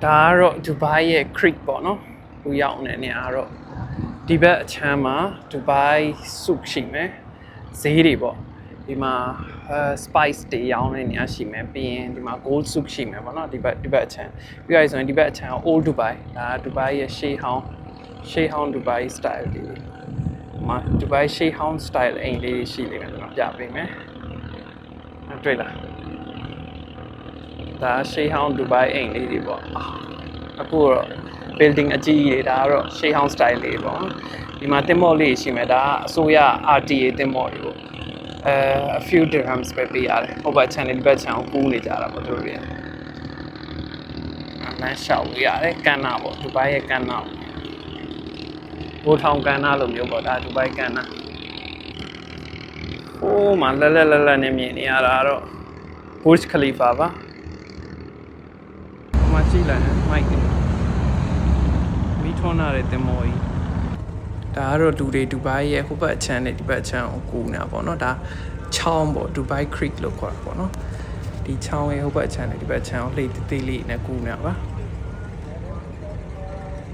ဒါကတော့ Dubai ရဲ့ Creek ပေါ့နော်။ဟိုရောက်နေနေအားတော့ဒီဘက်အချမ်းမှာ Dubai Souk ရှိမယ်။ဈေးတွေပေါ့။ဒီမှာspice တွေရောင်းနေနေရှိမယ်။ပြီးရင်ဒီမှာ Gold Souk ရှိမယ်ပေါ့နော်။ဒီဘက်အချမ်းပြီးရဆိုရင်ဒီဘက်အချမ်း Old Dubai ဒါ Dubai ရဲ့ရှေးဟောင်း Dubai style တွေ။မှာ Dubai ရှေးဟောင်း style အိမ်လေးရှိနေတယ်ကျွန်တော်ပြပေးမယ်။တွေ့လား။ဒါရှေးဟောင်း Dubai အိမ်လေးတွေပေါ့အခုတော့ building အကြီးကြီးတွေဒါကတော့ရှေးဟောင်း style လေးပေါ့ဒီမှာတင်မော့လေးရှိမယ်ဒါအစိုးရ RTA တင်မော့တွေပေါ့a few dirhams ပဲပေးရတယ်ဟိုဘက် channel ဘက် channel ကိုကူးနေကြတာပေါ့သူတို့တွေလမ်းလျှောက်ရတယ်ကမ်းနာပေါ့ Dubai ရဲ့ကမ်းနာဘိုးထောင်ကမ်းနာလိုမျိုးပေါ့ဒါ Dubai ကမ်းနာဟိုးမှာလက်နဲ့မြင်နေရတာတော့ Burj Khalifa ပါကြည့်လိုက်မိုက်မီထွန်းလာတဲ့တင်မော်ကြီးဒါကတော့လူတွေ Dubai ရဲ့ဟိုဘက်အချမ်းနဲ့ဒီဘက်အချမ်းကိုကူးနေတာပေါ့နော်ဒါချောင်းပေါ့ Dubai Creek လို့ခေါ်တာပေါ့နော်ဒီချောင်းရဲ့ဟိုဘက်အချမ်းနဲ့ဒီဘက်အချမ်းကိုလှိတ်သေးလေးနဲ့ကူးနေတာပါ